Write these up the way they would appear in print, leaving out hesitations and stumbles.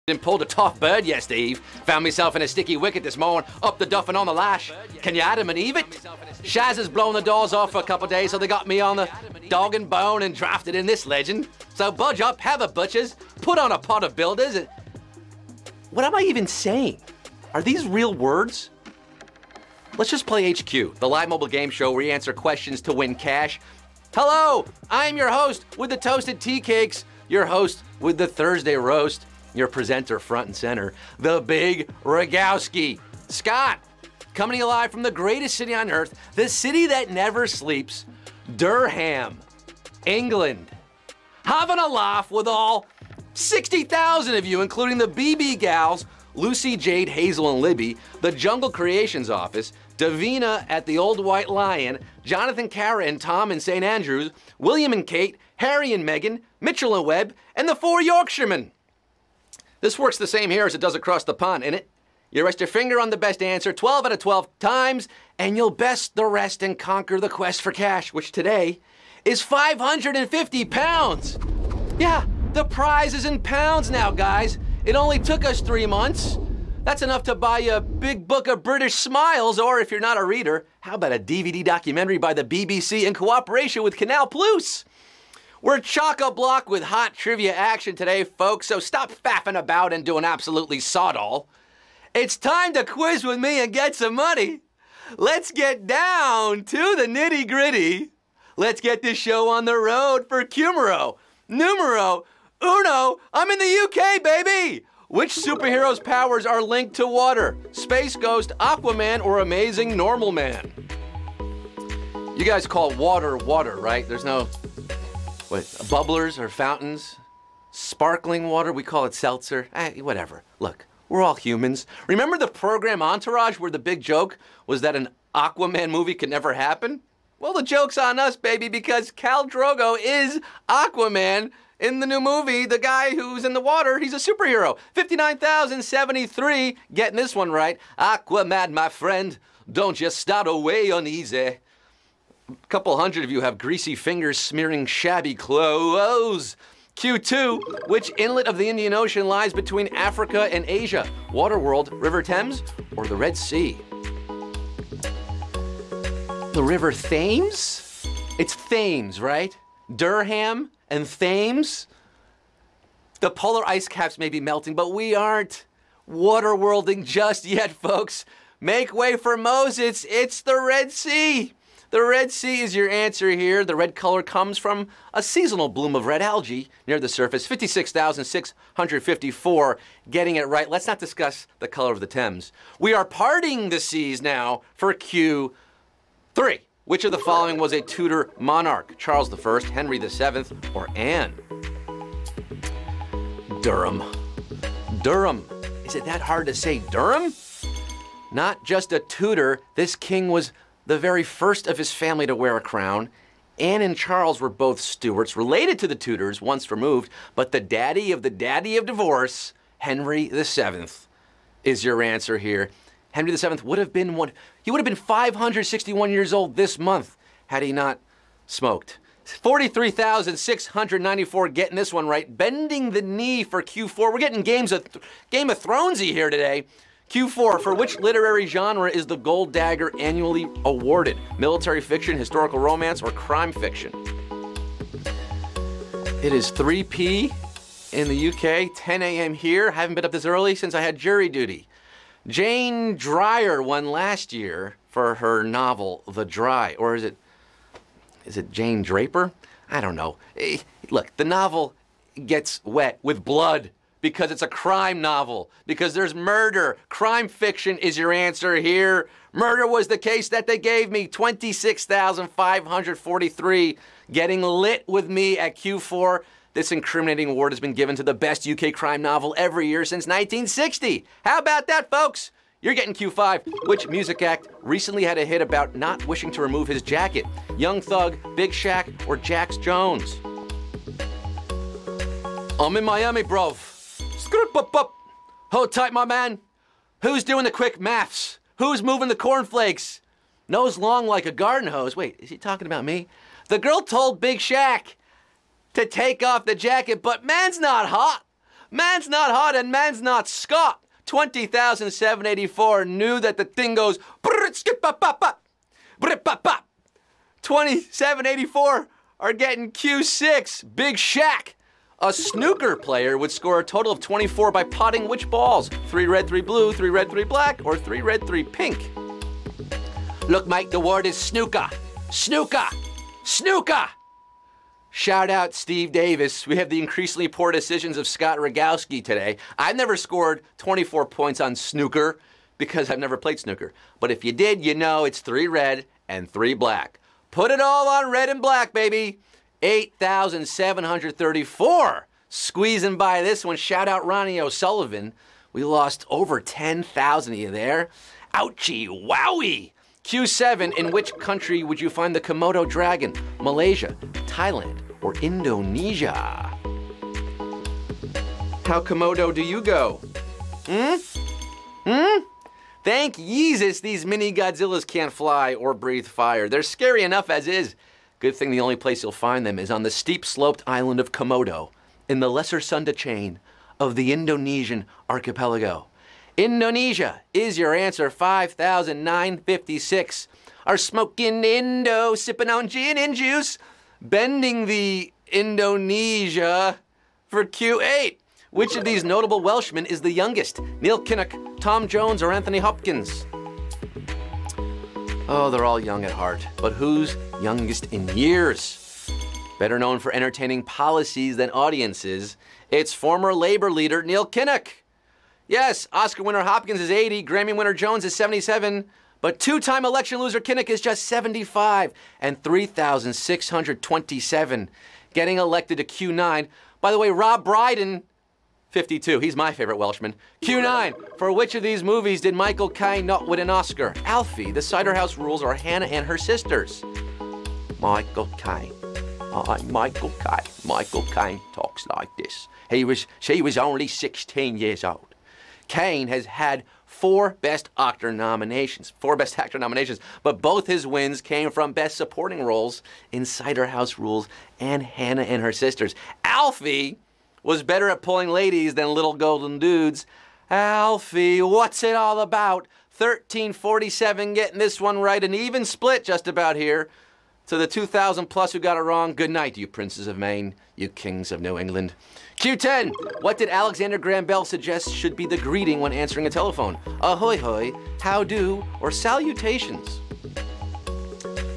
and pulled a tough bird yesterday eve. Found myself in a sticky wicket this morning, up the duff and on the lash. Can you Adam and Eve it? Shaz has blown the doors off for a couple of days, so they got me on the dog and bone and drafted in this legend. So budge up, have a butchers, put on a pot of builders, and... What am I even saying? Are these real words? Let's just play HQ, the live mobile game show where you answer questions to win cash. Hello, I'm your host with the toasted tea cakes, your host with the Thursday roast, your presenter front and center, the big Rogowsky. Scott, coming to you live from the greatest city on earth, the city that never sleeps, Durham, England. Having a laugh with all 60,000 of you, including the BB gals, Lucy, Jade, Hazel, and Libby, the Jungle Creations office, Davina at the Old White Lion, Jonathan, Kara, and Tom in St. Andrews, William and Kate, Harry and Meghan, Mitchell and Webb, and the 4 Yorkshiremen. This works the same here as it does across the pond, innit? You rest your finger on the best answer 12 out of 12 times, and you'll best the rest and conquer the quest for cash, which today is 550 pounds. Yeah, the prize is in pounds now, guys. It only took us 3 months. That's enough to buy you a big book of British smiles, or if you're not a reader, how about a DVD documentary by the BBC in cooperation with Canal Plus? We're chock-a-block with hot trivia action today, folks, so stop faffing about and doing absolutely sod-all. It's time to quiz with me and get some money. Let's get down to the nitty-gritty. Let's get this show on the road for Cumero, numero uno. I'm in the UK, baby! Which superhero's powers are linked to water? Space Ghost, Aquaman, or Amazing Normal Man? You guys call water, right? There's no, bubblers or fountains? Sparkling water, we call it seltzer. Whatever. Look, we're all humans. Remember the program Entourage where the big joke was that an Aquaman movie could never happen? Well, the joke's on us, baby, because Khal Drogo is Aquaman. In the new movie, the guy who's in the water, he's a superhero. 59,073, getting this one right. Aquaman, my friend, don't you start away uneasy. A couple hundred of you have greasy fingers smearing shabby clothes. Q2, which inlet of the Indian Ocean lies between Africa and Asia? Waterworld, River Thames, or the Red Sea? The River Thames? It's Thames, right? Durham and Thames. The polar ice caps may be melting, but we aren't waterworlding just yet, folks. Make way for Moses. It's the Red Sea. The Red Sea is your answer here. The red color comes from a seasonal bloom of red algae near the surface. 56,654. Getting it right. Let's not discuss the color of the Thames. We are parting the seas now for Q3. Which of the following was a Tudor monarch? Charles I, Henry VII, or Anne? Durham. Durham. Is it that hard to say Durham? Not just a Tudor, this king was the very first of his family to wear a crown. Anne and Charles were both Stuarts, related to the Tudors, once removed, but the daddy of divorce, Henry VII, is your answer here. Henry VII would have been 561 years old this month had he not smoked. 43,694 getting this one right. Bending the knee for Q4. We're getting Game of Thronesy here today. Q4, for which literary genre is the Gold Dagger annually awarded? Military fiction, historical romance, or crime fiction? It is 3 p.m. in the UK, 10 a.m. here. Haven't been up this early since I had jury duty. Jane Dreyer won last year for her novel, The Dry. Or is it Jane Draper? I don't know. Look, the novel gets wet with blood because it's a crime novel, because there's murder. Crime fiction is your answer here. Murder was the case that they gave me. 26,543. Getting lit with me at Q4. This incriminating award has been given to the best UK crime novel every year since 1960. How about that, folks? You're getting Q5. Which music act recently had a hit about not wishing to remove his jacket? Young Thug, Big Shaq, or Jax Jones? I'm in Miami, bruv. Skrup-up-up. Hold tight, my man. Who's doing the quick maths? Who's moving the cornflakes? Nose long like a garden hose. Wait, is he talking about me? The girl told Big Shaq to take off the jacket, but man's not hot. Man's not hot and man's not Scott. 20,784 knew that the thing goes brrrt, skip, bop, bop, bop. Brrrt, bop, bop. 2784 are getting Q6. Big Shaq. A snooker player would score a total of 24 by potting which balls? 3 red, 3 blue, 3 red, 3 black, or 3 red, 3 pink? Look, Mike, the word is snooker. Snooker. Snooker. Shout out Steve Davis. We have the increasingly poor decisions of Scott Rogowsky today. I've never scored 24 points on snooker because I've never played snooker. But if you did, you know it's 3 red and 3 black. Put it all on red and black, baby. 8,734. Squeezing by this one. Shout out Ronnie O'Sullivan. We lost over 10,000 of you there. Ouchie, wowie. Q7, in which country would you find the Komodo dragon? Malaysia, Thailand, or Indonesia? How Komodo do you go? Thank Jesus these mini Godzillas can't fly or breathe fire. They're scary enough as is. Good thing the only place you'll find them is on the steep-sloped island of Komodo, in the Lesser Sunda chain of the Indonesian archipelago. Indonesia is your answer, 5,956. Are smoking Indo, sipping on gin and juice, bending the Indonesia for Q8. Which of these notable Welshmen is the youngest? Neil Kinnock, Tom Jones, or Anthony Hopkins? Oh, they're all young at heart, but who's youngest in years? Better known for entertaining policies than audiences, it's former labor leader Neil Kinnock. Yes, Oscar winner Hopkins is 80, Grammy winner Jones is 77, but two-time election loser Kinnock is just 75 and 3,627, getting elected to Q9. By the way, Rob Brydon, 52, he's my favorite Welshman. Q9, for which of these movies did Michael Caine not win an Oscar? Alfie, The Cider House Rules, or Hannah and Her Sisters? Michael Caine. Michael Caine. Michael Caine talks like this. She was only 16 years old. Caine has had 4 Best Actor nominations, but both his wins came from Best Supporting Roles in Cider House Rules and Hannah and Her Sisters. Alfie was better at pulling ladies than Little Golden Dudes. Alfie, what's it all about? 1347 getting this one right, an even split just about here. To the 2,000 plus who got it wrong, good night, you princes of Maine, you kings of New England. Q10, what did Alexander Graham Bell suggest should be the greeting when answering a telephone? Ahoy hoy, how do, or salutations?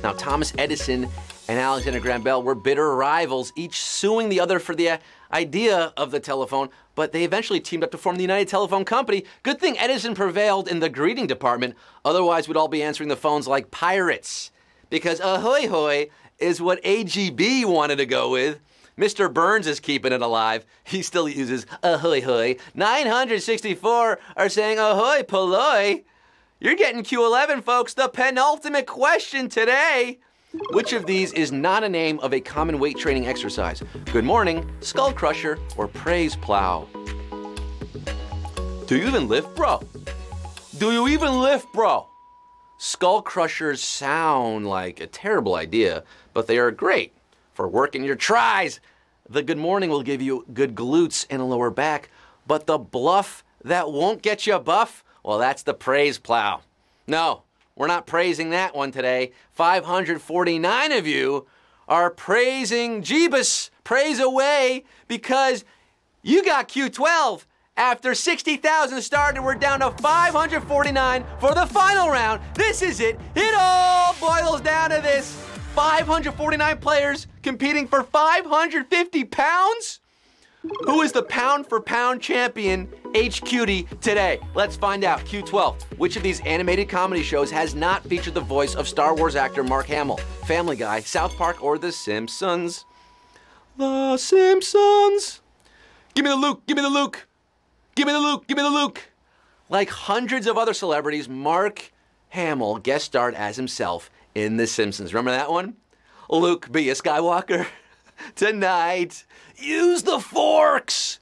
Now, Thomas Edison and Alexander Graham Bell were bitter rivals, each suing the other for the idea of the telephone, but they eventually teamed up to form the United Telephone Company. Good thing Edison prevailed in the greeting department, otherwise we'd all be answering the phones like pirates. Because ahoy hoy is what AGB wanted to go with. Mr. Burns is keeping it alive. He still uses ahoy hoy. 964 are saying ahoy polloi. You're getting Q11, folks. The penultimate question today. Which of these is not a name of a common weight training exercise? Good morning, skull crusher, or praise plow? Do you even lift, bro? Do you even lift, bro? Skull crushers sound like a terrible idea, but they are great for working your tries. The good morning will give you good glutes and a lower back, but the bluff that won't get you a buff, well, that's the praise plow. No, we're not praising that one today. 549 of you are praising Jeebus, praise away, because you got Q12. After 60,000 started, we're down to 549 for the final round. This is it. It all boils down to this. 549 players competing for 550 pounds? Who is the pound for pound champion HQD today? Let's find out. Q12. Which of these animated comedy shows has not featured the voice of Star Wars actor Mark Hamill? Family Guy, South Park, or The Simpsons? The Simpsons. Give me the Luke. Give me the Luke. Give me the Luke, give me the Luke. Like hundreds of other celebrities, Mark Hamill guest starred as himself in The Simpsons. Remember that one? Luke, be a Skywalker. Tonight, use the forks.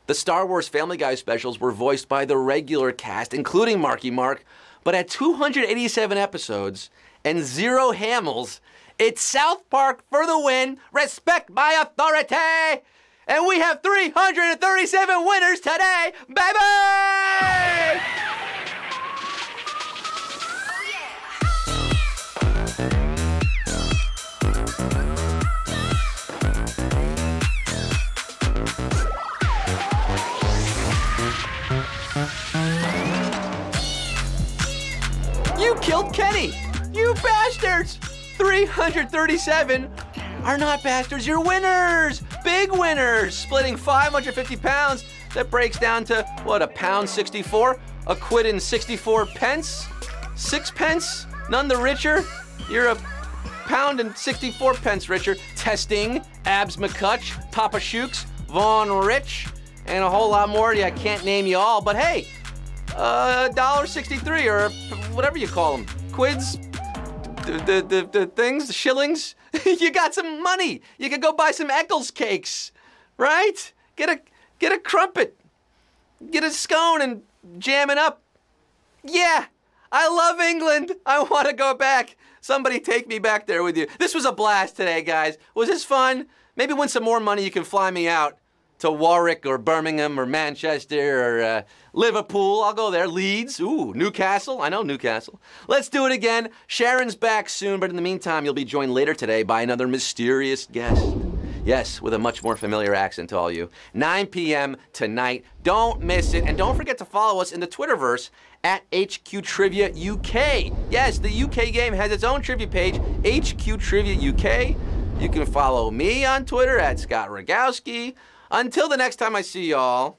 The Star Wars Family Guy specials were voiced by the regular cast, including Marky Mark, but at 287 episodes and 0 Hamills, it's South Park for the win. Respect my authority. And we have 337 winners today, baby! You killed Kenny! You bastards! 337 are not bastards, you're winners! Big winners! Splitting 550 pounds, that breaks down to, what, £1.64? A quid and 64 pence? 6 pence? None the richer? You're a pound and 64 pence richer. Testing, Abs McCutch, Papa Shooks, Vaughn Rich, and a whole lot more. Yeah, I can't name you all, but hey, $1.63 or whatever you call them. Quids, the things, the shillings. You got some money. You could go buy some Eccles cakes, right? Get a crumpet, get a scone and jam it up. Yeah, I love England. I want to go back. Somebody take me back there with you. This was a blast today, guys. Was this fun? Maybe win some more money, you can fly me out to Warwick or Birmingham or Manchester or Liverpool. I'll go there. Leeds. Ooh, Newcastle. I know Newcastle. Let's do it again. Sharon's back soon, but in the meantime, you'll be joined later today by another mysterious guest. Yes, with a much more familiar accent to all you. 9 p.m. tonight. Don't miss it. And don't forget to follow us in the Twitterverse at HQ Trivia UK. Yes, the UK game has its own trivia page, HQ Trivia UK. You can follow me on Twitter at Scott Rogowsky. Until the next time I see y'all,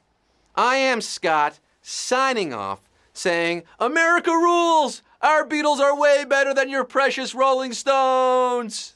I am Scott, signing off, saying, America rules! Our Beatles are way better than your precious Rolling Stones!